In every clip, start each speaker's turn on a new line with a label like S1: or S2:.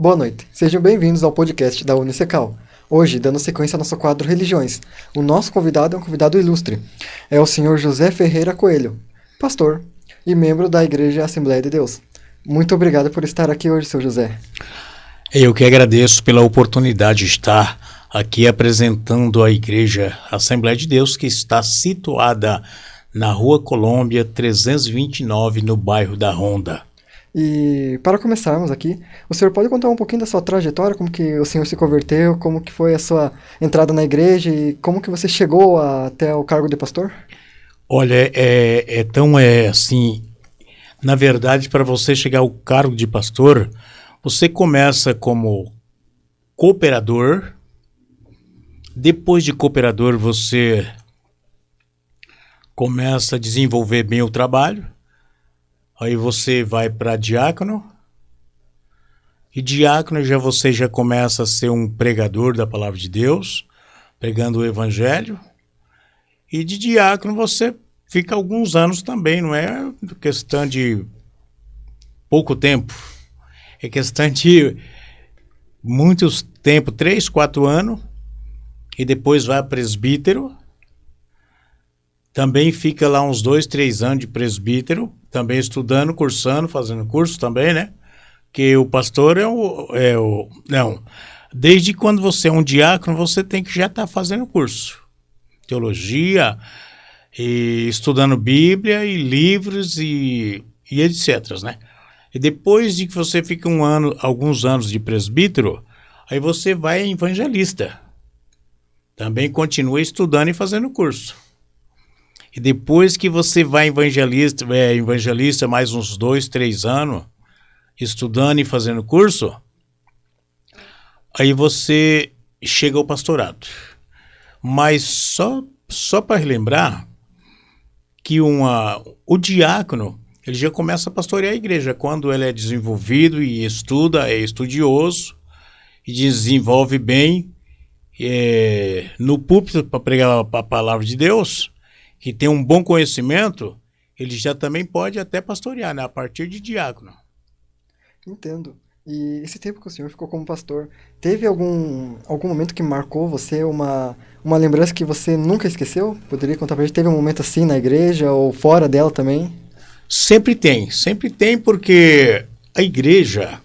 S1: Boa noite, sejam bem-vindos ao podcast da Unicecal. Hoje, dando sequência ao nosso quadro Religiões, o nosso convidado é um convidado ilustre. É o senhor José Ferreira Coelho, pastor e membro da Igreja Assembleia de Deus. Muito obrigado por estar aqui hoje, seu José.
S2: Eu que agradeço pela oportunidade de estar aqui apresentando a Igreja Assembleia de Deus, que está situada na Rua Colômbia 329, no bairro da Ronda.
S1: E para começarmos aqui, o senhor pode contar um pouquinho da sua trajetória, como que o senhor se converteu, como que foi a sua entrada na igreja e como que você chegou até o cargo de pastor?
S2: Olha, assim, na verdade, para você chegar ao cargo de pastor, você começa como cooperador, depois de cooperador você começa a desenvolver bem o trabalho, aí você vai para diácono, e diácono você já começa a ser um pregador da palavra de Deus, pregando o evangelho, e de diácono você fica alguns anos também, não é questão de pouco tempo, é questão de muitos tempo, 3, 4 anos, e depois vai a presbítero, também fica lá uns 2, 3 anos de presbítero, também estudando, cursando, fazendo curso também, né? Que o pastor não, desde quando você é um diácono, você tem que já estar fazendo curso. Teologia, e estudando Bíblia, e livros, e etc, né? E depois de que você fica alguns anos de presbítero, aí você vai evangelista. Também continua estudando e fazendo curso. E depois que você vai evangelista mais uns 2, 3 anos, estudando e fazendo curso, aí você chega ao pastorado. Mas só para relembrar que o diácono, ele já começa a pastorear a igreja quando ele é desenvolvido e estuda, é estudioso e desenvolve bem no púlpito para pregar a palavra de Deus, que tem um bom conhecimento, ele já também pode até pastorear, né, a partir de diácono.
S1: Entendo. E esse tempo que o senhor ficou como pastor, teve algum momento que marcou você, uma lembrança que você nunca esqueceu? Poderia contar pra gente? Teve um momento assim na igreja ou fora dela também?
S2: Sempre tem, porque a igreja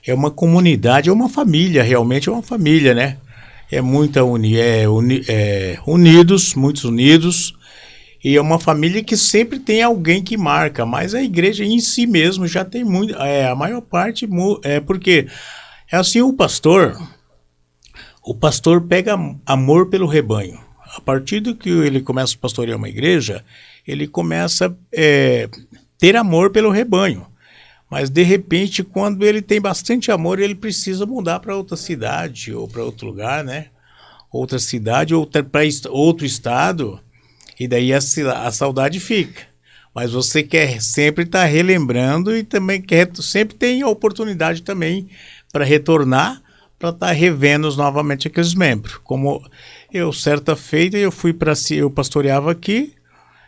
S2: é uma comunidade, é uma família, realmente é uma família, né? Muitos unidos, e é uma família que sempre tem alguém que marca, mas a igreja em si mesmo já tem muito, a maior parte, porque é assim, o pastor pega amor pelo rebanho. A partir do que ele começa a pastorear uma igreja, ele começa a ter amor pelo rebanho. Mas, de repente, quando ele tem bastante amor, ele precisa mudar para outra cidade ou para outro lugar, né? Outra cidade ou para outro estado, e daí a saudade fica. Mas você quer sempre estar relembrando e também sempre tem a oportunidade também para retornar, para estar revendo novamente aqueles membros. Como certa feita, eu pastoreava aqui,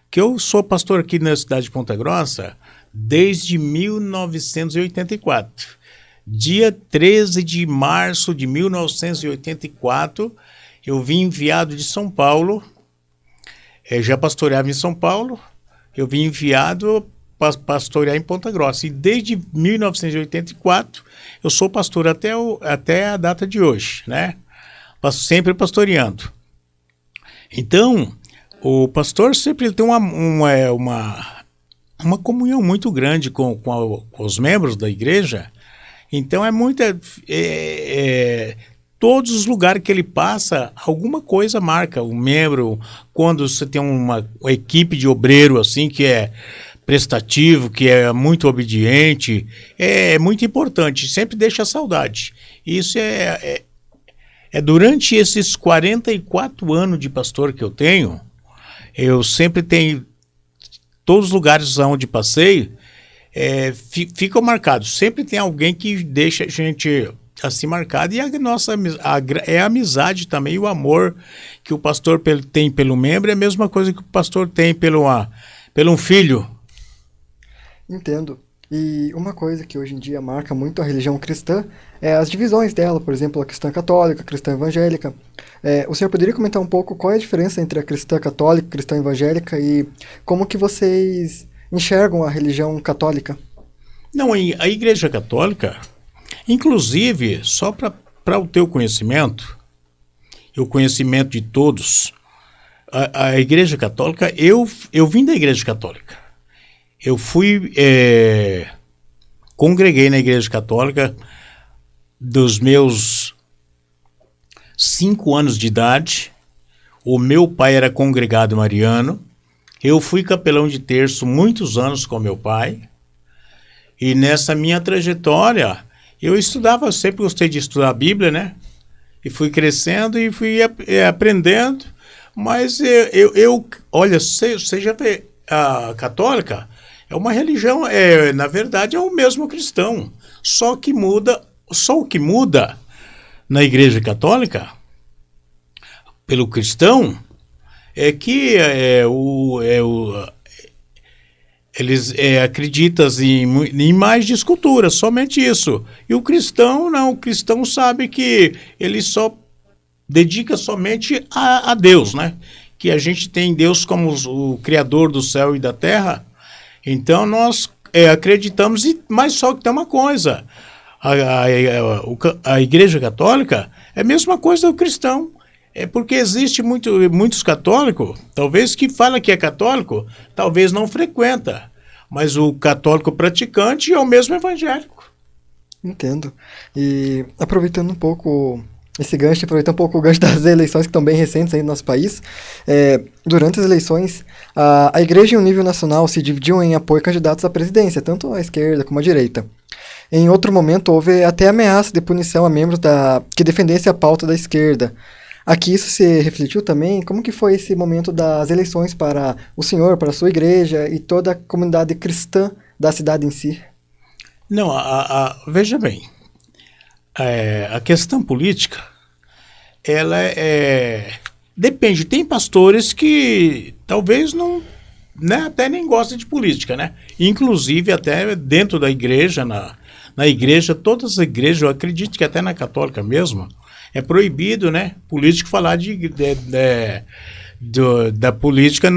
S2: que eu sou pastor aqui na cidade de Ponta Grossa, desde 1984. Dia 13 de março de 1984, eu vim enviado de São Paulo, já pastoreava em São Paulo, eu vim enviado para pastorear em Ponta Grossa. E desde 1984, eu sou pastor até a data de hoje, né? Sempre pastoreando. Então, o pastor sempre tem uma comunhão muito grande com os membros da igreja. Então todos os lugares que ele passa, alguma coisa marca o membro. Quando você tem uma equipe de obreiro assim que é prestativo, que é muito obediente, é muito importante, sempre deixa saudade. Isso durante esses 44 anos de pastor que eu tenho, eu sempre tenho, todos os lugares onde passei, ficam marcados. Sempre tem alguém que deixa a gente assim marcado. E a amizade também, o amor que o pastor tem pelo membro é a mesma coisa que o pastor tem pelo um filho.
S1: Entendo. E uma coisa que hoje em dia marca muito a religião cristã é as divisões dela, por exemplo, a cristã católica, a cristã evangélica. O senhor poderia comentar um pouco qual é a diferença entre a cristã católica, a cristã evangélica e como que vocês enxergam a religião católica?
S2: Não, a Igreja Católica, inclusive, só para o teu conhecimento, e o conhecimento de todos, a Igreja Católica, eu vim da Igreja Católica. Eu congreguei na Igreja Católica dos meus 5 anos de idade. O meu pai era congregado mariano. Eu fui capelão de terço muitos anos com meu pai. E nessa minha trajetória, eu estudava, sempre gostei de estudar a Bíblia, né? E fui crescendo e fui aprendendo. Mas olha, você já vê, a católica é uma religião, na verdade é o mesmo cristão. Só o que muda na Igreja Católica, pelo cristão, é que eles acreditam em mais de escultura, somente isso. E o cristão não, o cristão sabe que ele só dedica somente a Deus, né? Que a gente tem Deus como o Criador do céu e da terra. Então nós acreditamos, mas só que tem uma coisa, a Igreja Católica é a mesma coisa do cristão. É porque existe muitos católicos, talvez que fala que é católico, talvez não frequenta, mas o católico praticante é o mesmo evangélico.
S1: Entendo. E aproveitando um pouco esse gancho, aproveitando um pouco o gancho das eleições que estão bem recentes aí no nosso país, durante as eleições, a igreja em um nível nacional se dividiu em apoio a candidatos à presidência, tanto à esquerda como à direita. Em outro momento, houve até ameaça de punição a membros que defendessem a pauta da esquerda. Aqui isso se refletiu também? Como que foi esse momento das eleições para o senhor, para a sua igreja e toda a comunidade cristã da cidade em si?
S2: Não, veja bem, a questão política, ela depende. Tem pastores que talvez não, né, até nem gostem de política, né? Inclusive até dentro da igreja, na igreja, todas as igrejas, eu acredito que até na católica mesmo, é proibido, né, político falar da política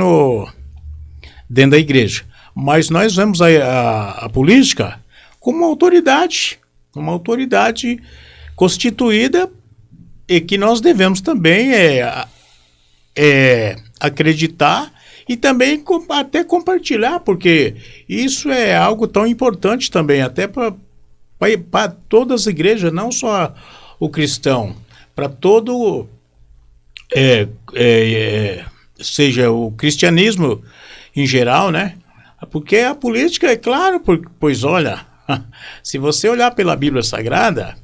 S2: dentro da igreja. Mas nós vemos a política como uma autoridade constituída e que nós devemos também acreditar e também até compartilhar, porque isso é algo tão importante também, até para todas as igrejas, não só o cristão, para todo, seja o cristianismo em geral, né? Porque a política, é claro, pois olha, se você olhar pela Bíblia Sagrada,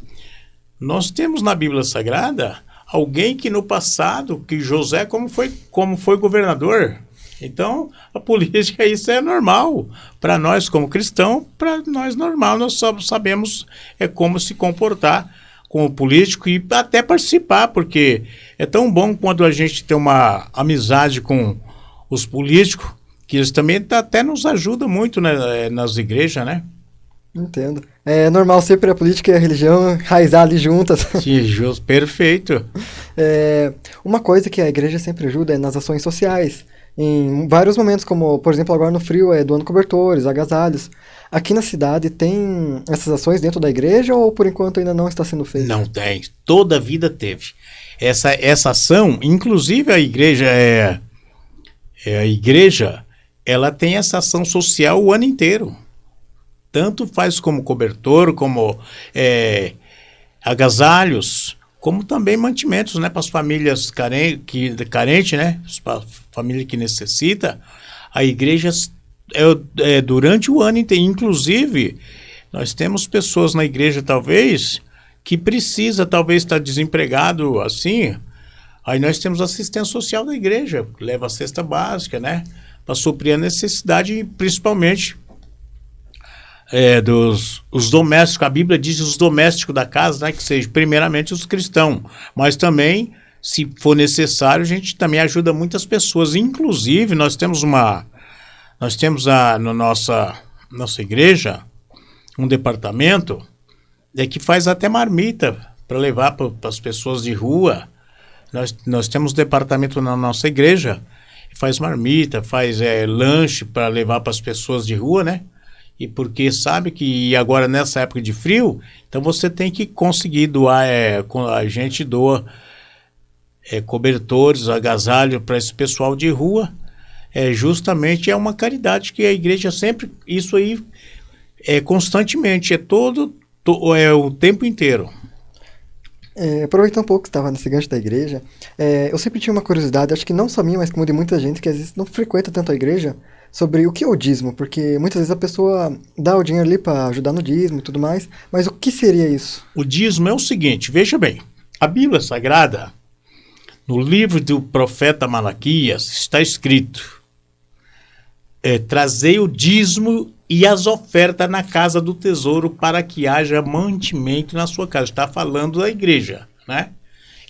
S2: nós temos na Bíblia Sagrada alguém que no passado, que José como foi governador. Então, a política, isso é normal. Para nós como cristão, para nós normal, nós só sabemos como se comportar com o político e até participar, porque é tão bom quando a gente tem uma amizade com os políticos, que eles também até nos ajudam muito, né, nas igrejas, né?
S1: Entendo. É normal sempre a política e a religião enraizar ali juntas.
S2: Sim, justo, perfeito.
S1: Uma coisa que a igreja sempre ajuda é nas ações sociais. Em vários momentos, como, por exemplo, agora no frio, doando cobertores, agasalhos. Aqui na cidade tem essas ações dentro da igreja ou por enquanto ainda não está sendo feito?
S2: Não tem, toda a vida teve. Essa ação, inclusive a igreja, ela tem essa ação social o ano inteiro. Tanto faz como cobertor, como agasalhos, como também mantimentos, né, para as famílias carentes, né, para a família que necessita. A igreja durante o ano inteiro. Inclusive, nós temos pessoas na igreja, talvez, que precisa, talvez, estar desempregado assim. Aí nós temos assistência social da igreja, leva a cesta básica, né, para suprir a necessidade, principalmente os domésticos. A Bíblia diz os domésticos da casa, né, que sejam primeiramente os cristãos, mas também, se for necessário, a gente também ajuda muitas pessoas. Inclusive, nós temos na nossa igreja, um departamento que faz até marmita para levar para as pessoas de rua. Nós temos um departamento na nossa igreja que faz marmita, faz lanche para levar para as pessoas de rua, né? E porque sabe que agora nessa época de frio, então você tem que conseguir doar, a gente doa cobertores, agasalho para esse pessoal de rua. Justamente é uma caridade que a igreja sempre, isso aí constantemente, o tempo inteiro.
S1: Aproveitando um pouco que estava nesse gancho da igreja, eu sempre tinha uma curiosidade, acho que não só minha, mas como de muita gente que às vezes não frequenta tanto a igreja, sobre o que é o dízimo, porque muitas vezes a pessoa dá o dinheiro ali para ajudar no dízimo e tudo mais, mas o que seria isso?
S2: O dízimo é o seguinte, veja bem, a Bíblia Sagrada, no livro do profeta Malaquias, está escrito: trazei o dízimo e as ofertas na casa do tesouro para que haja mantimento na sua casa. Está falando da igreja, né?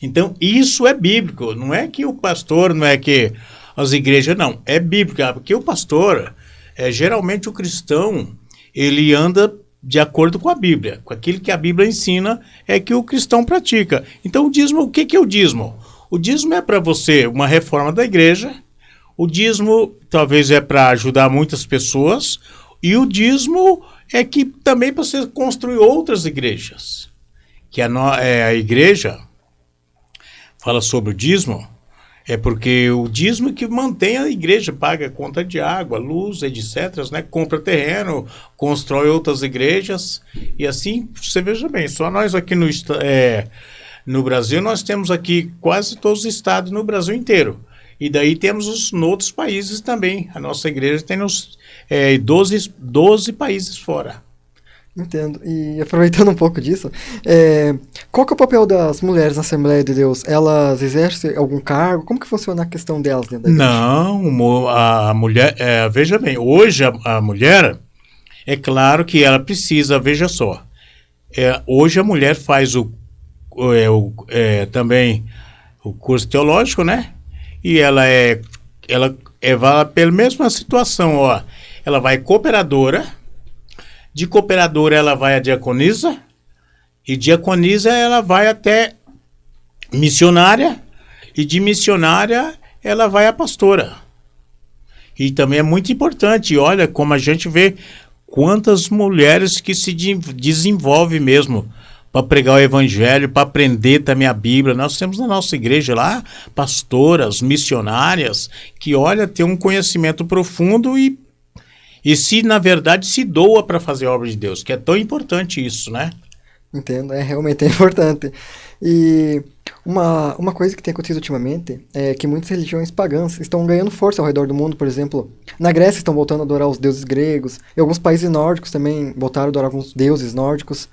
S2: Então, isso é bíblico. Não é que o pastor, não é que as igrejas, não. É bíblico. Porque o pastor, geralmente o cristão, ele anda de acordo com a Bíblia. Com aquilo que a Bíblia ensina é que o cristão pratica. Então, o dízimo, o que é o dízimo? O dízimo é para você uma reforma da igreja. O dízimo talvez é para ajudar muitas pessoas. E o dízimo é que também para você construir outras igrejas. Que a igreja fala sobre o dízimo, porque o dízimo que mantém a igreja, paga conta de água, luz, etc., né? Compra terreno, constrói outras igrejas. E assim, você veja bem, só nós aqui no Brasil, nós temos aqui quase todos os estados no Brasil inteiro. E daí temos em outros países também. A nossa igreja tem 12 países fora.
S1: Entendo. E aproveitando um pouco disso, qual que é o papel das mulheres na Assembleia de Deus? Elas exercem algum cargo? Como que funciona a questão delas dentro da igreja?
S2: Não, a mulher, veja bem, hoje a mulher, é claro que ela precisa, veja só, hoje a mulher faz também o curso teológico, né? E ela vai pela mesma situação, ó. Ela vai cooperadora, de cooperadora ela vai a diaconisa, e diaconisa ela vai até missionária, e de missionária ela vai a pastora. E também é muito importante, olha como a gente vê quantas mulheres que se desenvolvem mesmo para pregar o evangelho, para aprender também a Bíblia. Nós temos na nossa igreja lá pastoras, missionárias, que olha, tem um conhecimento profundo e se na verdade se doa para fazer a obra de Deus, que é tão importante isso, né?
S1: Entendo, realmente é importante. E uma coisa que tem acontecido ultimamente é que muitas religiões pagãs estão ganhando força ao redor do mundo. Por exemplo, na Grécia estão voltando a adorar os deuses gregos, e alguns países nórdicos também voltaram a adorar alguns deuses nórdicos.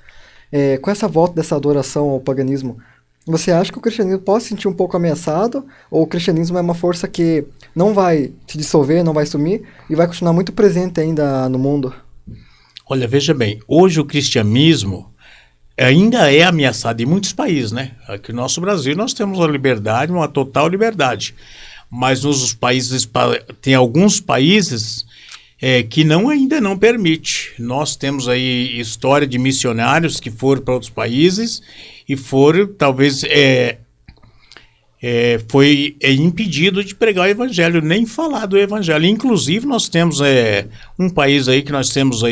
S1: Com essa volta dessa adoração ao paganismo, você acha que o cristianismo pode se sentir um pouco ameaçado? Ou o cristianismo é uma força que não vai se dissolver, não vai sumir e vai continuar muito presente ainda no mundo?
S2: Olha, veja bem, hoje o cristianismo ainda é ameaçado em muitos países, né? Aqui no nosso Brasil nós temos a liberdade, uma total liberdade. Mas nos países, tem alguns países que ainda não permite. Nós temos aí história de missionários que foram para outros países e foram, talvez, foi impedido de pregar o evangelho, nem falar do evangelho. Inclusive, nós temos um país aí que nós temos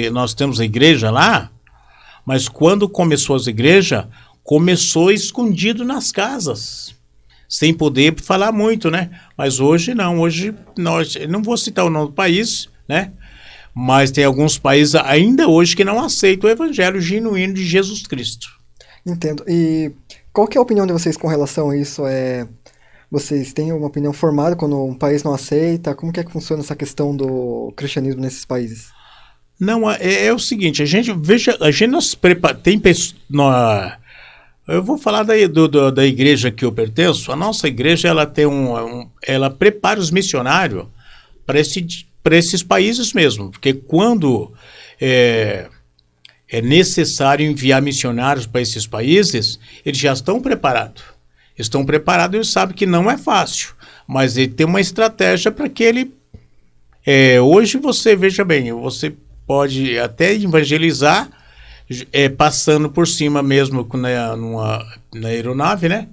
S2: a igreja lá, mas quando começou as igrejas, começou escondido nas casas, sem poder falar muito, né? Mas hoje não, hoje nós, não vou citar o nome do país, né? Mas tem alguns países ainda hoje que não aceitam o evangelho genuíno de Jesus Cristo.
S1: Entendo. E qual que é a opinião de vocês com relação a isso? Vocês têm uma opinião formada quando um país não aceita? Como que é que funciona essa questão do cristianismo nesses países?
S2: Não, é o seguinte, a gente nos prepara, eu vou falar da igreja que eu pertenço. A nossa igreja, ela tem ela prepara os missionários para esses países mesmo, porque quando é necessário enviar missionários para esses países, eles já estão preparados. Estão preparados e eles sabem que não é fácil, mas ele tem uma estratégia para que ele... hoje você, veja bem, você pode até evangelizar passando por cima mesmo na aeronave, né?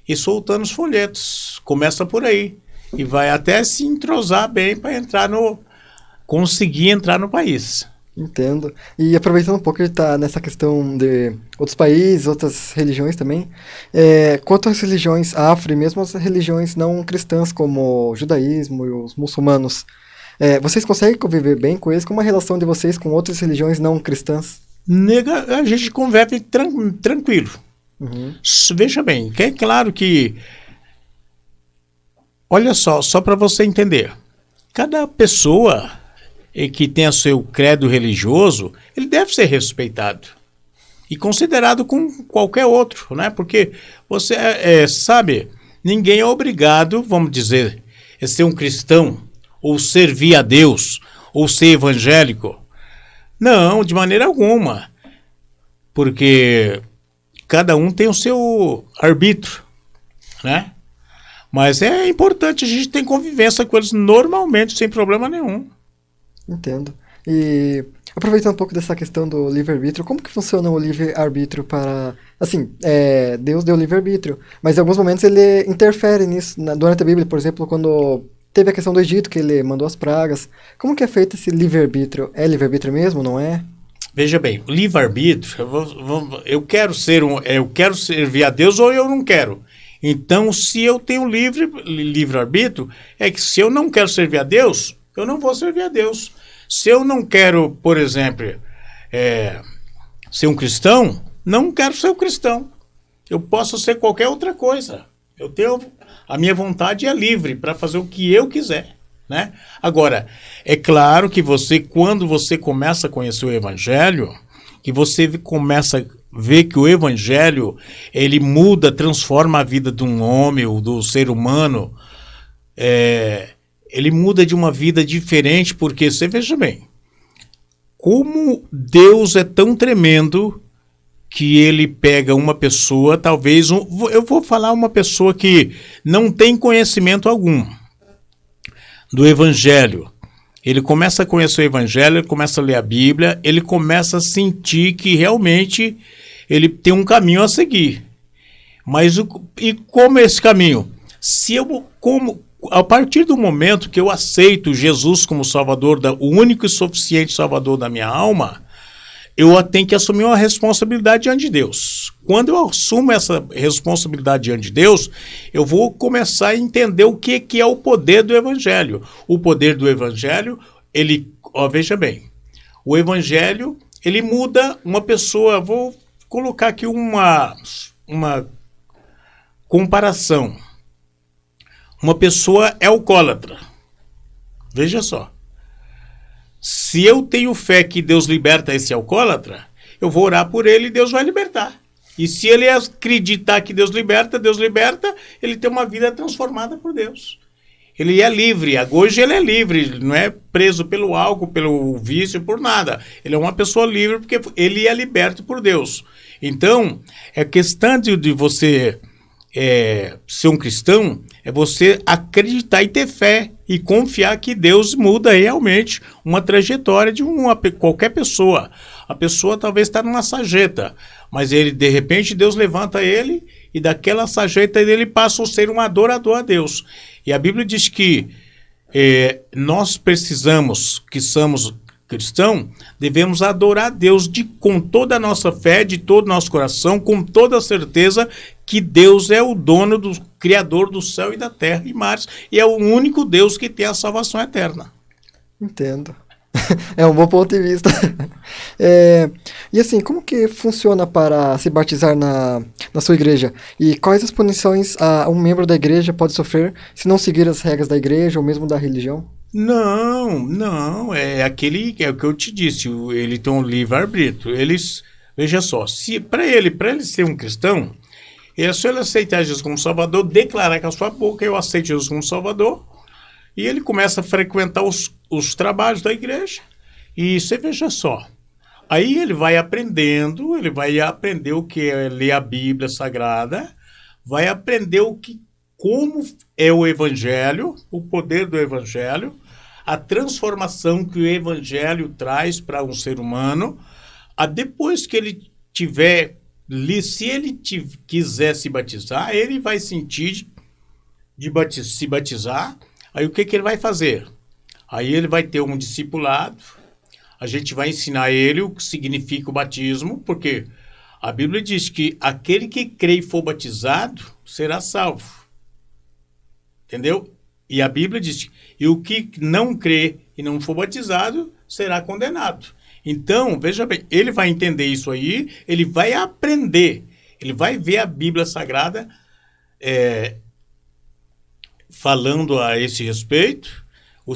S2: E soltando os folhetos. Começa por aí. E vai até se entrosar bem para conseguir entrar no país.
S1: Entendo. E aproveitando um pouco, ele está nessa questão de outros países, outras religiões também. Quanto às religiões afro e mesmo as religiões não cristãs, como o judaísmo e os muçulmanos, vocês conseguem conviver bem com eles? Como a relação de vocês com outras religiões não cristãs?
S2: A gente convive tranquilo.
S1: Uhum.
S2: Veja bem, que é claro que... Olha só para você entender. Cada pessoa que tem o seu credo religioso, ele deve ser respeitado e considerado como qualquer outro, né? Porque você sabe, ninguém é obrigado, vamos dizer, a ser um cristão, ou servir a Deus, ou ser evangélico. Não, de maneira alguma. Porque cada um tem o seu arbítrio, né? Mas é importante, a gente ter convivência com eles normalmente, sem problema nenhum.
S1: Entendo. E aproveitando um pouco dessa questão do livre-arbítrio, como que funciona o livre-arbítrio para... Assim, Deus deu livre-arbítrio, mas em alguns momentos ele interfere nisso. Durante a Bíblia, por exemplo, quando teve a questão do Egito, que ele mandou as pragas. Como que é feito esse livre-arbítrio? É livre-arbítrio mesmo, não é?
S2: Veja bem, o livre-arbítrio, eu quero servir a Deus ou eu não quero. Então, se eu tenho livre-arbítrio, é que se eu não quero servir a Deus, eu não vou servir a Deus. Se eu não quero, por exemplo, ser um cristão, não quero ser um cristão. Eu posso ser qualquer outra coisa. A minha vontade é livre para fazer o que eu quiser, né? Agora, é claro que quando você começa a conhecer o Evangelho, que você começa a ver que o Evangelho, ele muda, transforma a vida de um homem ou do ser humano, ele muda de uma vida diferente, porque você veja bem, como Deus é tão tremendo que ele pega uma pessoa, talvez, eu vou falar uma pessoa que não tem conhecimento algum do Evangelho. Ele começa a conhecer o Evangelho, ele começa a ler a Bíblia, ele começa a sentir que realmente ele tem um caminho a seguir. Mas como é esse caminho? A partir do momento que eu aceito Jesus como Salvador, o único e suficiente Salvador da minha alma, eu tenho que assumir uma responsabilidade diante de Deus. Quando eu assumo essa responsabilidade diante de Deus, eu vou começar a entender o que é o poder do Evangelho. O poder do Evangelho, veja bem, o Evangelho, ele muda uma pessoa. Vou colocar aqui uma comparação. Uma pessoa é alcoólatra. Veja só. Se eu tenho fé que Deus liberta esse alcoólatra, eu vou orar por ele e Deus vai libertar. E se ele acreditar que Deus liberta, ele tem uma vida transformada por Deus. Ele é livre. Hoje ele é livre, ele não é preso pelo álcool, pelo vício, por nada. Ele é uma pessoa livre porque ele é liberto por Deus. Então, é questão de você ser um cristão, é você acreditar e ter fé e confiar que Deus muda realmente uma trajetória de qualquer pessoa. A pessoa talvez está numa sarjeta, mas de repente Deus levanta ele e daquela sarjeta ele passa a ser um adorador a Deus. E a Bíblia diz que nós precisamos, que somos cristãos, devemos adorar a Deus com toda a nossa fé, de todo o nosso coração, com toda a certeza que Deus é o dono, do Criador do céu e da terra e mares, e é o único Deus que tem a salvação eterna.
S1: Entendo. É um bom ponto de vista. E assim, como que funciona para se batizar na sua igreja? E quais as punições um membro da igreja pode sofrer se não seguir as regras da igreja ou mesmo da religião?
S2: Não, é o que eu te disse, ele tem um livre-arbítrio. Veja só, para ele ser um cristão, se ele aceitar Jesus como Salvador, declarar com a sua boca, eu aceito Jesus como Salvador, e ele começa a frequentar os trabalhos da igreja, e você veja só, aí ele vai aprender o que é ler a Bíblia Sagrada, vai aprender como é o Evangelho, o poder do Evangelho, a transformação que o Evangelho traz para um ser humano, Depois que ele tiver, se ele quiser se batizar, ele vai sentir se batizar. Aí o que ele vai fazer? Aí ele vai ter um discipulado, a gente vai ensinar ele o que significa o batismo, porque a Bíblia diz que aquele que crê e for batizado será salvo. Entendeu? E a Bíblia diz que o que não crê e não for batizado será condenado. Então, veja bem, ele vai entender isso aí, ele vai aprender, ele vai ver a Bíblia Sagrada falando a esse respeito, o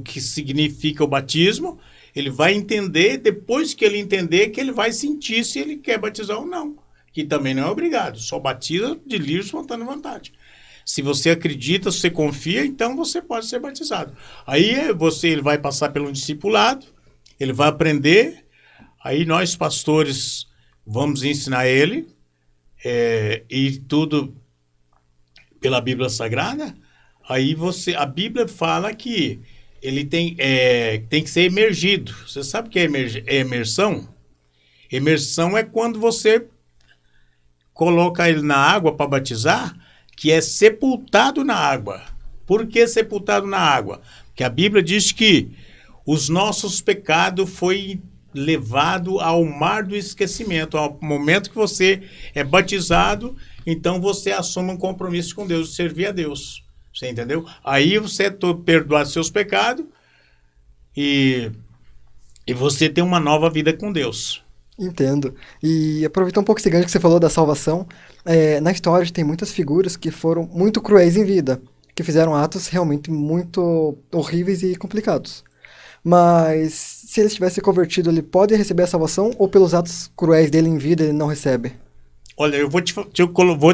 S2: que significa o batismo, ele vai entender, depois que ele entender, que ele vai sentir se ele quer batizar ou não, que também não é obrigado, só batiza de livre e espontânea vontade. Se você acredita, se você confia, então você pode ser batizado. Aí ele vai passar pelo discipulado, ele vai aprender, aí nós pastores vamos ensinar ele, e tudo pela Bíblia Sagrada. Aí a Bíblia fala que ele tem que ser emergido. Você sabe o que é imersão? Imersão é quando você coloca ele na água para batizar, que é sepultado na água. Por que sepultado na água? Porque a Bíblia diz que os nossos pecados foi levado ao mar do esquecimento. Ao momento que você é batizado, então você assume um compromisso com Deus, de servir a Deus. Você entendeu? Aí você perdoar seus pecados e você tem uma nova vida com Deus.
S1: Entendo. E aproveitando um pouco esse gancho que você falou da salvação, na história tem muitas figuras que foram muito cruéis em vida, que fizeram atos realmente muito horríveis e complicados. Mas se ele tivesse se convertido, ele pode receber a salvação ou pelos atos cruéis dele em vida ele não recebe?
S2: Olha, eu vou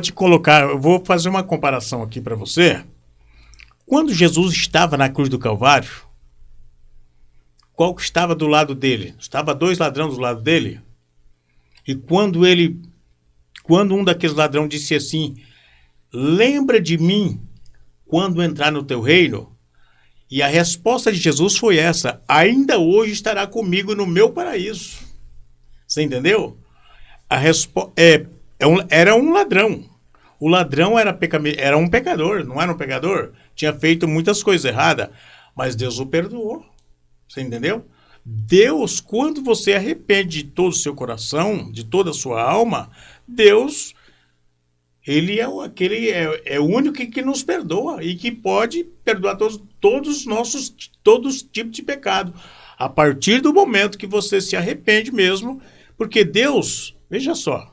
S2: te colocar, eu vou fazer uma comparação aqui para você. Quando Jesus estava na cruz do Calvário, qual que estava do lado dele? Estava 2 ladrões do lado dele. E quando um daqueles ladrões disse assim, lembra de mim quando entrar no teu reino? E a resposta de Jesus foi essa, ainda hoje estará comigo no meu paraíso. Você entendeu? Era um ladrão. O ladrão era um pecador, não era um pecador? Tinha feito muitas coisas erradas, mas Deus o perdoou. Você entendeu? Deus, quando você arrepende de todo o seu coração, de toda a sua alma, Deus, ele é o único que nos perdoa e que pode perdoar todos os tipos de pecado. A partir do momento que você se arrepende mesmo, porque Deus, veja só,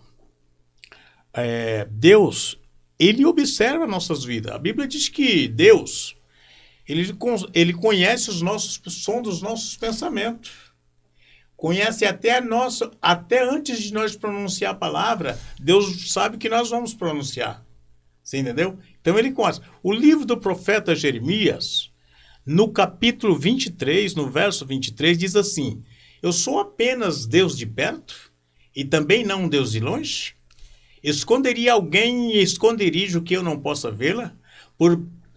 S2: Deus, ele observa nossas vidas. A Bíblia diz que Deus, ele conhece o som dos nossos pensamentos. Conhece até antes de nós pronunciar a palavra, Deus sabe que nós vamos pronunciar. Você entendeu? Então ele conhece. O livro do profeta Jeremias, no capítulo 23, no verso 23, diz assim, eu sou apenas Deus de perto e também não um Deus de longe? Esconderia alguém em esconderijo que eu não possa vê-la?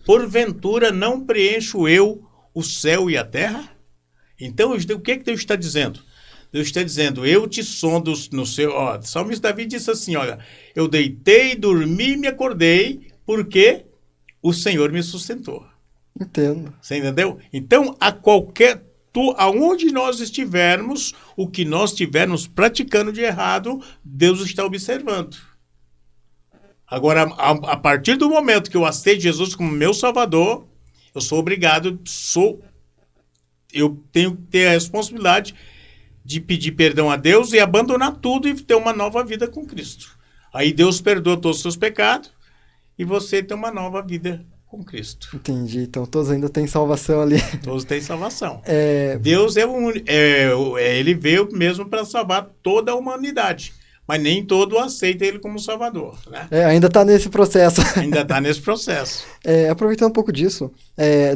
S2: Porventura não preencho eu o céu e a terra? Então, o que Deus está dizendo? Deus está dizendo, eu te sondo no seu... O salmista Davi disse assim, olha, eu deitei, dormi e me acordei, porque o Senhor me sustentou.
S1: Entendo.
S2: Você entendeu? Então, aonde nós estivermos, o que nós estivermos praticando de errado, Deus está observando. Agora, a partir do momento que eu aceito Jesus como meu Salvador, eu sou obrigado, eu tenho que ter a responsabilidade de pedir perdão a Deus e abandonar tudo e ter uma nova vida com Cristo. Aí Deus perdoa todos os seus pecados e você tem uma nova vida com Cristo.
S1: Entendi. Então todos ainda têm salvação ali.
S2: Todos têm salvação. Deus ele veio mesmo para salvar toda a humanidade. Mas nem todo aceita ele como Salvador, né?
S1: Ainda está nesse processo.
S2: Ainda está nesse processo.
S1: Aproveitando um pouco disso,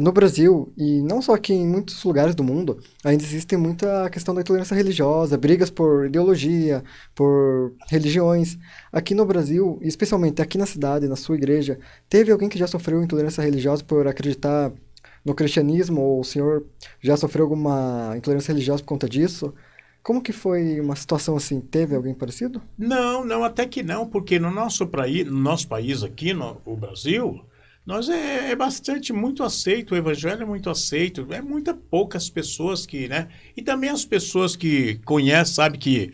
S1: no Brasil, e não só aqui, em muitos lugares do mundo, ainda existe muita questão da intolerância religiosa, brigas por ideologia, por religiões. Aqui no Brasil, e especialmente aqui na cidade, na sua igreja, teve alguém que já sofreu intolerância religiosa por acreditar no cristianismo, ou o senhor já sofreu alguma intolerância religiosa por conta disso? Como que foi uma situação assim? Teve alguém parecido?
S2: Não, não, até que não, porque no nosso país aqui, no Brasil, nós é bastante, muito aceito, o evangelho é muito aceito, é muito poucas pessoas que, né? E também as pessoas que conhecem, sabem que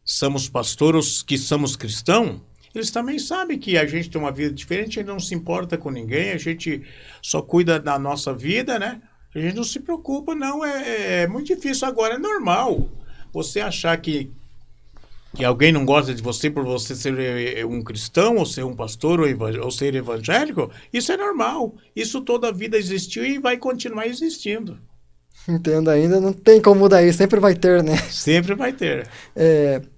S2: somos pastores, que somos cristãos, eles também sabem que a gente tem uma vida diferente, a gente não se importa com ninguém, a gente só cuida da nossa vida, né? A gente não se preocupa, não, é muito difícil. Agora, é normal você achar que alguém não gosta de você por você ser um cristão, ou ser um pastor, ou ser evangélico, isso é normal. Isso toda a vida existiu e vai continuar existindo.
S1: Entendo ainda, não tem como mudar isso, sempre vai ter, né?
S2: Sempre vai ter.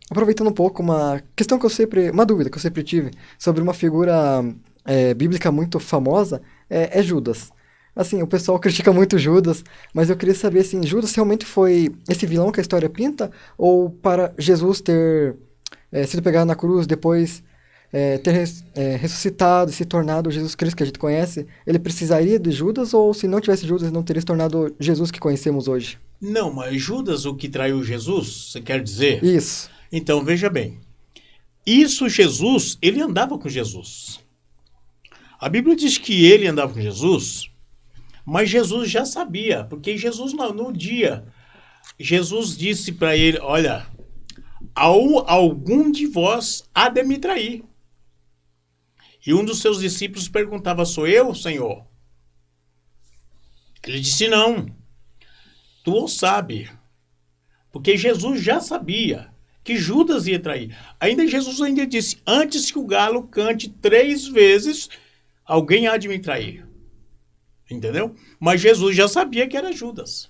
S1: Aproveitando um pouco uma questão que eu sempre, uma dúvida que eu sempre tive sobre uma figura bíblica muito famosa, é Judas. Assim, o pessoal critica muito Judas, mas eu queria saber, assim, Judas realmente foi esse vilão que a história pinta? Ou para Jesus ter sido pegado na cruz, depois ter ressuscitado e se tornado o Jesus Cristo que a gente conhece, ele precisaria de Judas? Ou se não tivesse Judas, ele não teria se tornado Jesus que conhecemos hoje?
S2: Não, mas Judas, o que traiu Jesus, você quer dizer?
S1: Isso.
S2: Então, veja bem. Isso Jesus, ele andava com Jesus. A Bíblia diz que ele andava com Jesus, mas Jesus já sabia, porque Jesus no dia, Jesus disse para ele, olha, algum de vós há de me trair. E um dos seus discípulos perguntava, sou eu, Senhor? Ele disse, não, tu o sabe, porque Jesus já sabia que Judas ia trair. Jesus ainda disse, antes que o galo cante 3 vezes, alguém há de me trair. Entendeu? Mas Jesus já sabia que era Judas.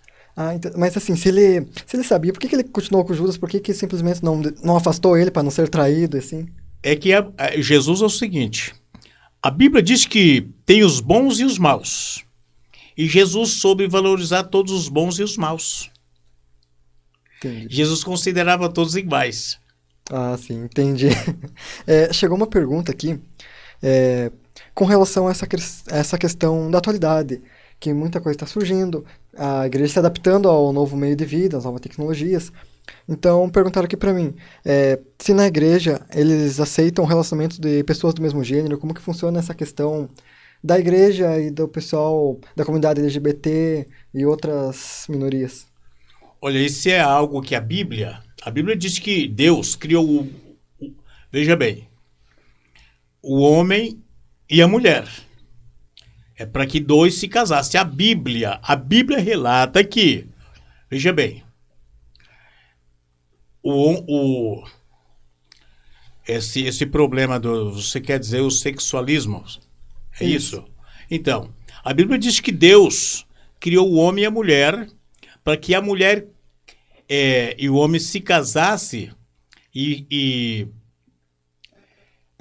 S1: Mas assim, se ele sabia, por que ele continuou com Judas? Por que simplesmente não afastou ele para não ser traído, assim?
S2: É que Jesus é o seguinte, a Bíblia diz que tem os bons e os maus. E Jesus soube valorizar todos os bons e os maus.
S1: Entendi.
S2: Jesus considerava todos iguais.
S1: Ah, sim, entendi. Chegou uma pergunta aqui com relação a essa questão da atualidade, que muita coisa está surgindo, a igreja se adaptando ao novo meio de vida, às novas tecnologias. Então, perguntaram aqui para mim, se na igreja eles aceitam relacionamentos de pessoas do mesmo gênero, como que funciona essa questão da igreja e do pessoal da comunidade LGBT e outras minorias?
S2: Olha, isso é algo que a Bíblia diz que Deus criou veja bem, o homem e a mulher. É para que 2 se casassem. A Bíblia relata que, veja bem, esse problema você quer dizer o sexualismo, é isso? Então, a Bíblia diz que Deus criou o homem e a mulher para que a mulher e o homem se casasse e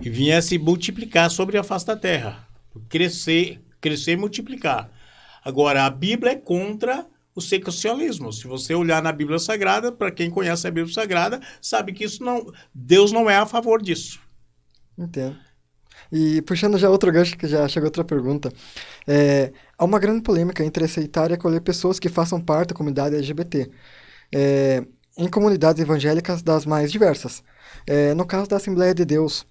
S2: viesse multiplicar sobre a face da terra, crescer e multiplicar. Agora, a Bíblia é contra o sexualismo. Se você olhar na Bíblia Sagrada, para quem conhece a Bíblia Sagrada, sabe que Deus não é a favor disso.
S1: Entendo. E puxando já outro gancho, que já chegou outra pergunta, há uma grande polêmica entre aceitar e acolher pessoas que façam parte da comunidade LGBT, em comunidades evangélicas das mais diversas. No caso da Assembleia de Deus,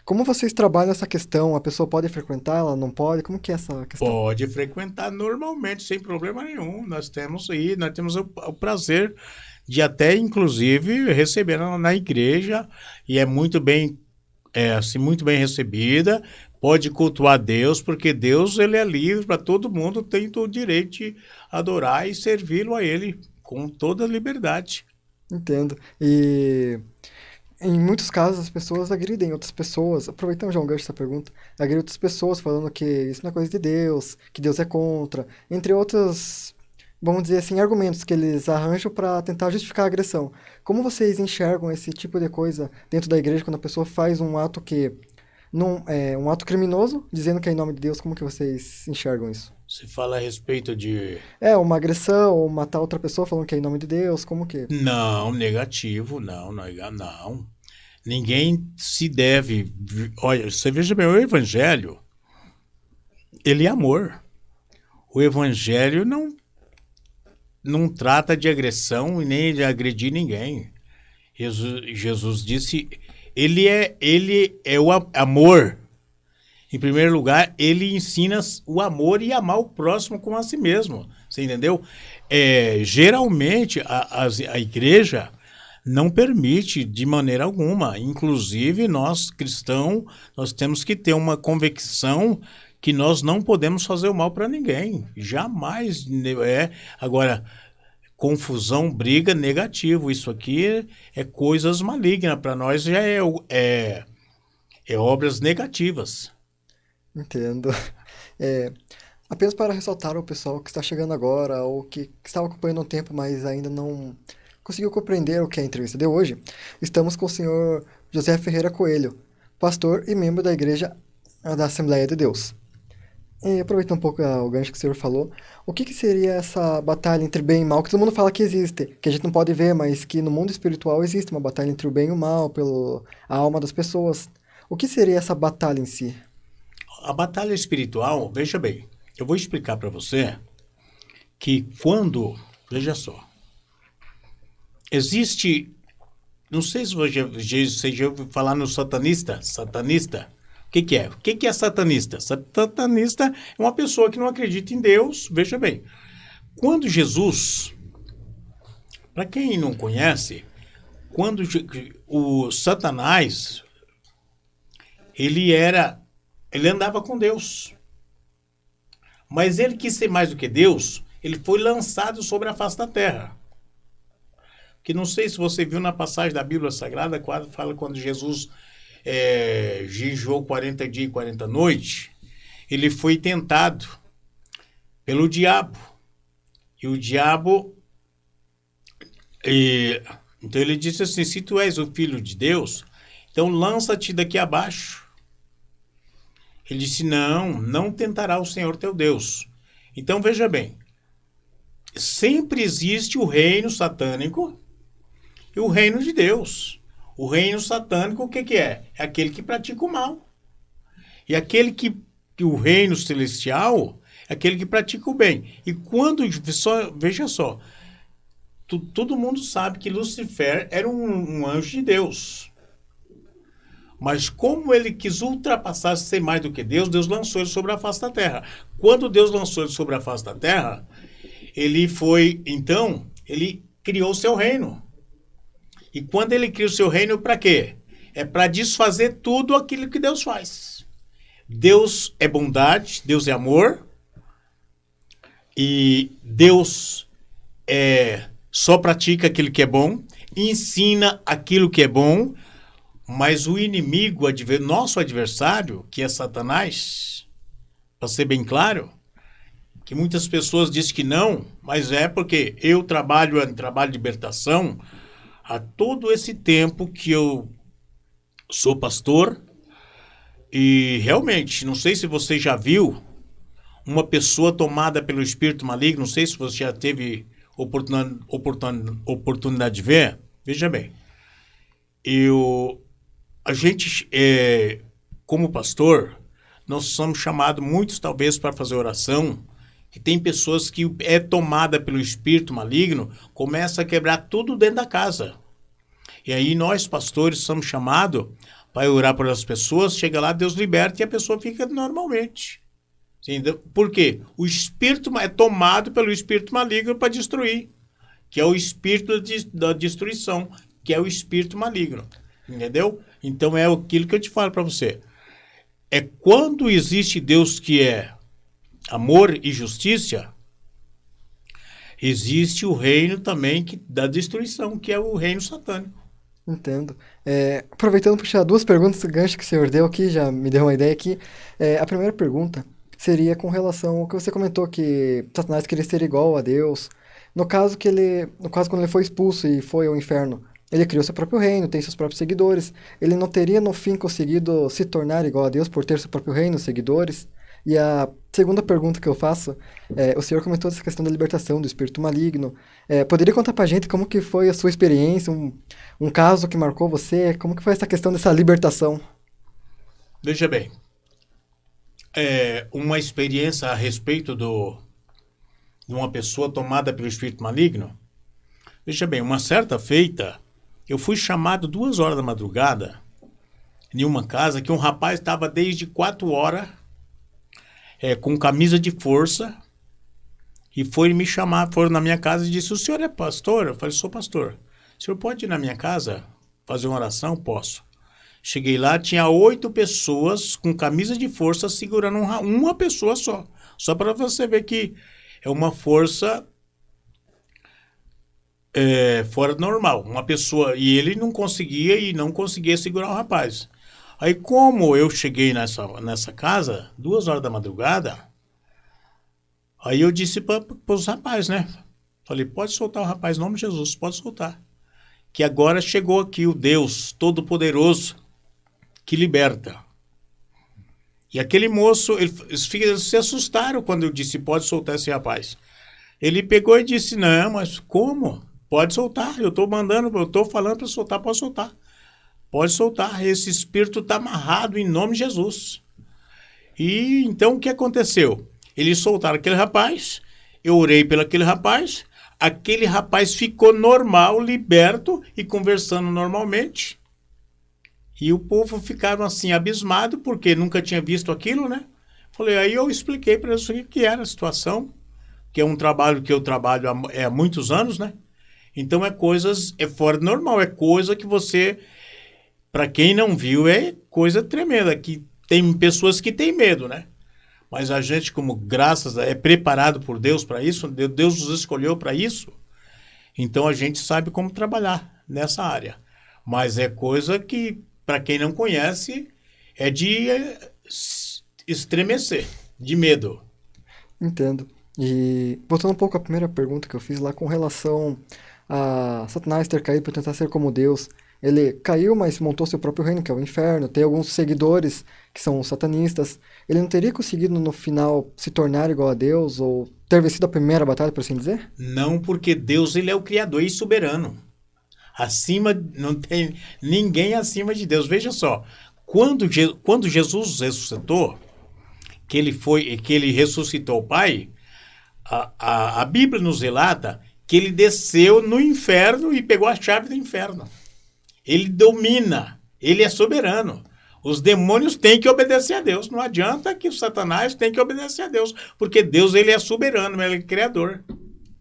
S1: como vocês trabalham essa questão? A pessoa pode frequentar, ela não pode? Como que é essa questão?
S2: Pode frequentar normalmente, sem problema nenhum. Nós temos o prazer de até, inclusive, receber na igreja, e é muito bem recebida. Pode cultuar Deus, porque Deus ele é livre para todo mundo, tem todo o direito de adorar e servi-lo a Ele com toda a liberdade.
S1: Entendo. E em muitos casos as pessoas agridem outras pessoas, aproveitando já um gancho dessa pergunta, agridem outras pessoas falando que isso não é coisa de Deus, que Deus é contra, entre outros, vamos dizer assim, argumentos que eles arranjam para tentar justificar a agressão. Como vocês enxergam esse tipo de coisa dentro da igreja quando a pessoa faz um ato que não é um ato criminoso, dizendo que é em nome de Deus? Como que vocês enxergam isso?
S2: Se fala a respeito de...
S1: Uma agressão ou matar outra pessoa falando que é em nome de Deus, como que?
S2: Não, negativo, não. Ninguém se deve... Olha, você veja bem, o evangelho, ele é amor. O evangelho não trata de agressão e nem de agredir ninguém. Jesus disse, ele é o amor. Em primeiro lugar, ele ensina o amor e amar o próximo como a si mesmo. Você entendeu? Geralmente, a igreja não permite de maneira alguma. Inclusive, nós, cristãos, nós temos que ter uma convicção que nós não podemos fazer o mal para ninguém. Jamais. Agora, confusão, briga, negativo. Isso aqui é coisas malignas. Para nós já é obras negativas.
S1: Entendo. É, apenas para ressaltar ao pessoal que está chegando agora ou que estava acompanhando um tempo, mas ainda não conseguiu compreender o que é a entrevista de hoje, estamos com o senhor José Ferreira Coelho, pastor e membro da Igreja da Assembleia de Deus. E aproveitando um pouco o gancho que o senhor falou, o que seria essa batalha entre bem e mal, que todo mundo fala que existe, que a gente não pode ver, mas que no mundo espiritual existe uma batalha entre o bem e o mal, pela alma das pessoas. O que seria essa batalha em si?
S2: A batalha espiritual, veja bem, eu vou explicar para você que veja só, existe, não sei se você já ouviu falar no satanista, o que é? O que é satanista? Satanista é uma pessoa que não acredita em Deus, veja bem, quando Jesus, para quem não conhece, quando o Satanás, ele andava com Deus. Mas ele quis ser mais do que Deus, ele foi lançado sobre a face da terra. Que não sei se você viu na passagem da Bíblia Sagrada, quando Jesus jejuou 40 dias e 40 noites, ele foi tentado pelo diabo. E o diabo, então ele disse assim, se tu és o filho de Deus, então lança-te daqui abaixo. Ele disse, não tentará o Senhor teu Deus. Então, veja bem, sempre existe o reino satânico e o reino de Deus. O reino satânico, o que é? É aquele que pratica o mal. E aquele que o reino celestial é aquele que pratica o bem. E veja só, todo mundo sabe que Lucifer era um anjo de Deus. Mas como ele quis ultrapassar, ser mais do que Deus, Deus lançou ele sobre a face da terra. Quando Deus lançou ele sobre a face da terra, ele criou o seu reino. E quando ele cria o seu reino, para quê? É para desfazer tudo aquilo que Deus faz. Deus é bondade, Deus é amor, e Deus só pratica aquilo que é bom, ensina aquilo que é bom. Mas o inimigo, nosso adversário, que é Satanás, para ser bem claro, que muitas pessoas dizem que não, mas é porque eu trabalho em trabalho de libertação há todo esse tempo que eu sou pastor e realmente, não sei se você já viu uma pessoa tomada pelo espírito maligno, não sei se você já teve oportunidade de ver, veja bem, a gente, como pastor, nós somos chamados muitos talvez para fazer oração, que tem pessoas que é tomada pelo espírito maligno, começa a quebrar tudo dentro da casa. E aí nós, pastores, somos chamados para orar por as pessoas, chega lá, Deus liberta e a pessoa fica normalmente. Entendeu? Por quê? O espírito é tomado pelo espírito maligno para destruir, que é o espírito da destruição, que é o espírito maligno. Entendeu? Então é aquilo que eu te falo para você. É quando existe Deus que é amor e justiça, existe o reino também da destruição, que é o reino satânico.
S1: Entendo. Aproveitando para puxar duas perguntas, o gancho que o senhor deu aqui, já me deu uma ideia aqui. A primeira pergunta seria com relação ao que você comentou, que Satanás queria ser igual a Deus. No caso quando ele foi expulso e foi ao inferno, ele criou seu próprio reino, tem seus próprios seguidores. Ele não teria, no fim, conseguido se tornar igual a Deus por ter seu próprio reino, seguidores? E a segunda pergunta que eu faço, o senhor comentou essa questão da libertação do espírito maligno. Poderia contar pra gente como que foi a sua experiência, um caso que marcou você? Como que foi essa questão dessa libertação?
S2: Veja bem, uma experiência a respeito de uma pessoa tomada pelo espírito maligno? Veja bem, uma certa feita, eu fui chamado 2 horas da madrugada em uma casa que um rapaz estava desde 4 horas com camisa de força e foi me chamar, foram na minha casa e disse: o senhor é pastor? Eu falei: sou pastor. O senhor pode ir na minha casa fazer uma oração? Posso. Cheguei lá, tinha 8 pessoas com camisa de força segurando uma pessoa só. Só para você ver que é uma força fora do normal. Uma pessoa, e ele não conseguia segurar o rapaz. Aí como eu cheguei nessa casa, 2 horas da madrugada, aí eu disse para os rapazes, né? Falei: pode soltar o rapaz, em nome de Jesus, pode soltar. Que agora chegou aqui o Deus Todo-Poderoso que liberta. E aquele moço, eles se assustaram quando eu disse: pode soltar esse rapaz. Ele pegou e disse: não, mas como? Pode soltar, eu estou mandando, eu estou falando para soltar, pode soltar. Pode soltar, esse espírito está amarrado em nome de Jesus. E então o que aconteceu? Eles soltaram aquele rapaz, eu orei pelo aquele rapaz ficou normal, liberto e conversando normalmente. E o povo ficaram assim, abismado, porque nunca tinha visto aquilo, né? Falei, aí eu expliquei para eles o que era a situação, que é um trabalho que eu trabalho há muitos anos, né? Então é fora do normal, é coisa que você, para quem não viu, é coisa tremenda, que tem pessoas que têm medo, né? Mas a gente, como é preparado por Deus para isso, Deus nos escolheu para isso, então a gente sabe como trabalhar nessa área. Mas é coisa que, para quem não conhece, é de estremecer, de medo.
S1: Entendo. E voltando um pouco à primeira pergunta que eu fiz lá com relação a Satanás ter caído por tentar ser como Deus. Ele caiu, mas montou seu próprio reino, que é o inferno. Tem alguns seguidores que são satanistas. Ele não teria conseguido, no final, se tornar igual a Deus ou ter vencido a primeira batalha, por assim dizer?
S2: Não, porque Deus, ele é o Criador e soberano. Não tem ninguém acima de Deus. Veja só, quando Jesus ressuscitou, que ele ressuscitou o Pai, a Bíblia nos relata que ele desceu no inferno e pegou a chave do inferno. Ele domina, ele é soberano. Os demônios têm que obedecer a Deus. Não adianta que o Satanás tem que obedecer a Deus, porque Deus, ele é soberano, ele é criador.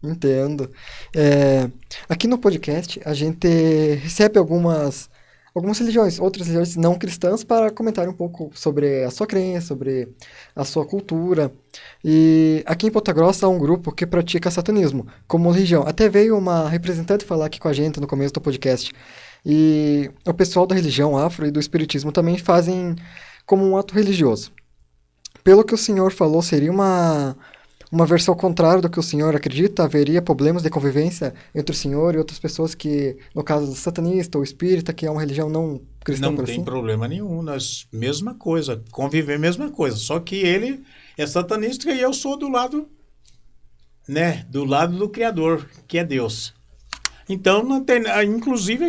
S1: Entendo. Aqui no podcast, a gente recebe algumas religiões, outras religiões não cristãs, para comentar um pouco sobre a sua crença, sobre a sua cultura. E aqui em Ponta Grossa há um grupo que pratica satanismo como religião. Até veio uma representante falar aqui com a gente no começo do podcast. E o pessoal da religião afro e do espiritismo também fazem como um ato religioso. Pelo que o senhor falou, seria uma versão contrária do que o senhor acredita? Haveria problemas de convivência entre o senhor e outras pessoas que, no caso do satanista ou espírita, que é uma religião não cristã,
S2: Não
S1: por
S2: tem
S1: assim?
S2: problema nenhum, mesma coisa, conviver mesma coisa, só que ele é satanista e eu sou do lado, né, do lado do Criador, que é Deus. Então, não tem, inclusive,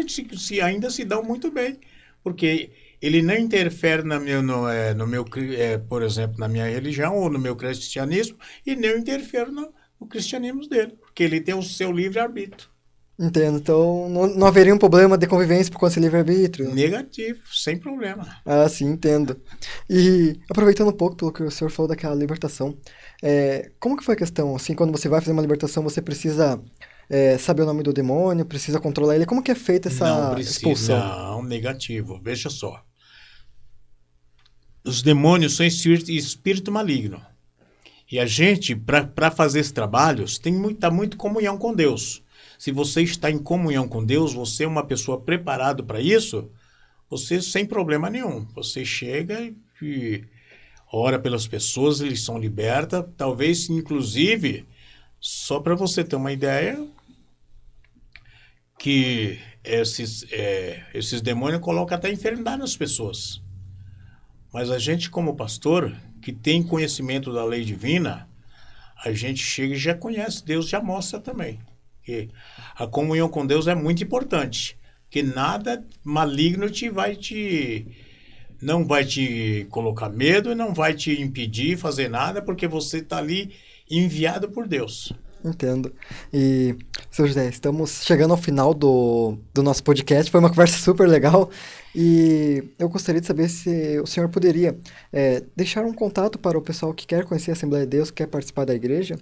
S2: ainda se dão muito bem, porque ele não interfere por exemplo, na minha religião ou no meu cristianismo, e nem eu interfiro no cristianismo dele, porque ele tem o seu livre-arbítrio.
S1: Entendo. Então, não haveria um problema de convivência por conta desse livre-arbítrio?
S2: Negativo, sem problema.
S1: Ah, sim, entendo. E aproveitando um pouco pelo que o senhor falou daquela libertação, como que foi a questão? Assim, quando você vai fazer uma libertação, você precisa saber o nome do demônio, precisa controlar ele. Como que é feita
S2: Não
S1: essa
S2: precisa,
S1: expulsão?
S2: não, negativo. Veja só. Os demônios são espírito maligno. E a gente, para fazer esse trabalho, tem muito comunhão com Deus. Se você está em comunhão com Deus, você é uma pessoa preparada para isso, você sem problema nenhum. Você chega e ora pelas pessoas, eles são libertas. Talvez, inclusive, só para você ter uma ideia, que esses demônios colocam até enfermidade nas pessoas. Mas a gente, como pastor, que tem conhecimento da lei divina, a gente chega e já conhece Deus, já mostra também. Que a comunhão com Deus é muito importante, que nada maligno não vai te colocar medo, não vai te impedir de fazer nada, porque você está ali enviado por Deus.
S1: Entendo. E, seu José, estamos chegando ao final do nosso podcast. Foi uma conversa super legal. E eu gostaria de saber se o senhor poderia deixar um contato para o pessoal que quer conhecer a Assembleia de Deus, que quer participar da igreja.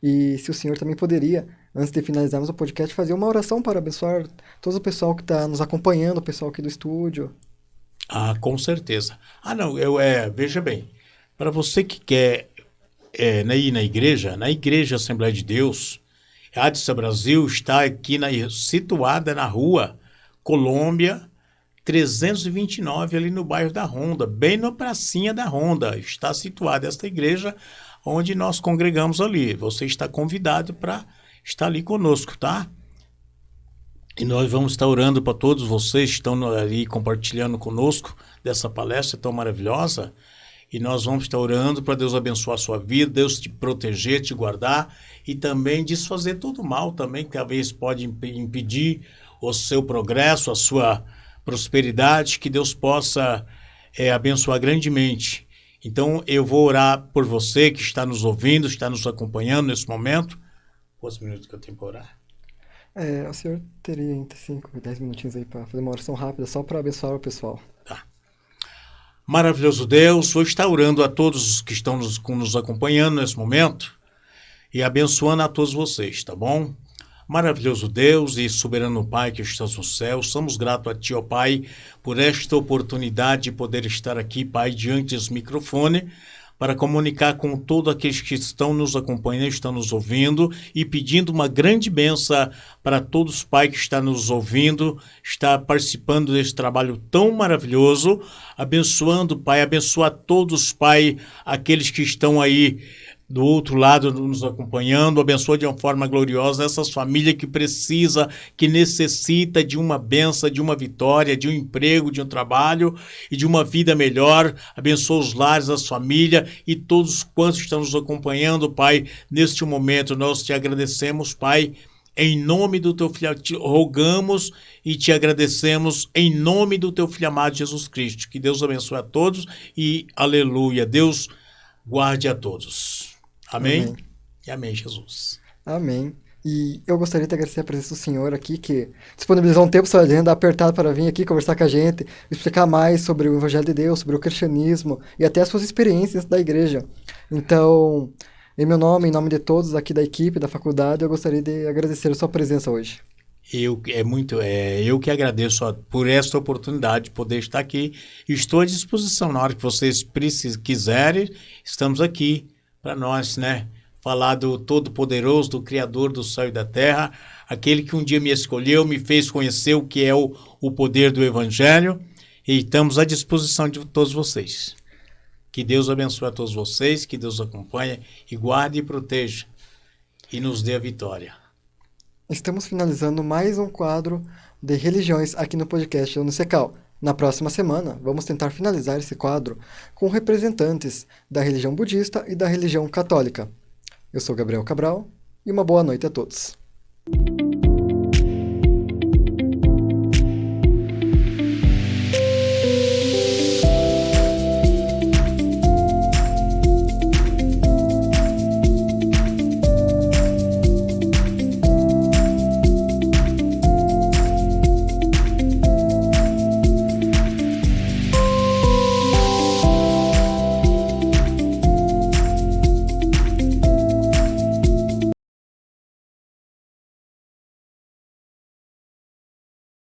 S1: E se o senhor também poderia, antes de finalizarmos o podcast, fazer uma oração para abençoar todo o pessoal que está nos acompanhando, o pessoal aqui do estúdio.
S2: Ah, com certeza. Ah, não, veja bem, para você que quer ir na Igreja Assembleia de Deus, a Adsa Brasil está aqui situada na rua Colômbia 329, ali no bairro da Ronda, bem na pracinha da Ronda, está situada esta igreja onde nós congregamos ali. Você está convidado para estar ali conosco, tá? E nós vamos estar orando para todos vocês que estão ali compartilhando conosco dessa palestra tão maravilhosa. E nós vamos estar orando para Deus abençoar a sua vida, Deus te proteger, te guardar e também desfazer todo o mal também que talvez pode impedir o seu progresso, a sua prosperidade, que Deus possa abençoar grandemente. Então eu vou orar por você que está nos ouvindo, está nos acompanhando nesse momento. Quantos minutos que eu tenho para orar?
S1: O senhor teria entre 5 e 10 minutinhos aí para fazer uma oração rápida, só para abençoar o pessoal.
S2: Tá. Maravilhoso Deus, vou estar orando a todos que estão nos acompanhando nesse momento e abençoando a todos vocês, tá bom? Maravilhoso Deus e soberano Pai que estás no céu, somos gratos a Ti, ó Pai, por esta oportunidade de poder estar aqui, Pai, diante desse microfone, para comunicar com todos aqueles que estão nos acompanhando, estão nos ouvindo e pedindo uma grande bênção para todos, Pai, que está nos ouvindo, está participando desse trabalho tão maravilhoso, abençoando, Pai, abençoa todos, Pai, aqueles que estão aí do outro lado nos acompanhando, abençoa de uma forma gloriosa essas famílias que precisa, que necessita de uma benção, de uma vitória, de um emprego, de um trabalho e de uma vida melhor. Abençoa os lares, as famílias e todos quantos estão nos acompanhando, Pai, neste momento. Nós te agradecemos, Pai, em nome do teu filho, te rogamos e te agradecemos em nome do teu filho amado Jesus Cristo. Que Deus abençoe a todos e aleluia. Deus guarde a todos. Amém?
S1: Amém.
S2: E amém, Jesus.
S1: Amém. E eu gostaria de agradecer a presença do senhor aqui, que disponibilizou um tempo sua agenda apertado para vir aqui conversar com a gente, explicar mais sobre o Evangelho de Deus, sobre o cristianismo e até as suas experiências da igreja. Então, em meu nome, em nome de todos aqui da equipe, da faculdade, eu gostaria de agradecer a sua presença hoje.
S2: Eu que agradeço por esta oportunidade de poder estar aqui. Estou à disposição na hora que vocês quiserem. Estamos aqui para nós, né? Falar do Todo-Poderoso, do Criador do céu e da terra, aquele que um dia me escolheu, me fez conhecer o que é o poder do Evangelho, e estamos à disposição de todos vocês. Que Deus abençoe a todos vocês, que Deus acompanhe e guarde e proteja e nos dê a vitória.
S1: Estamos finalizando mais um quadro de religiões aqui no podcast Unicecal. Na próxima semana, vamos tentar finalizar esse quadro com representantes da religião budista e da religião católica. Eu sou Gabriel Cabral e uma boa noite a todos.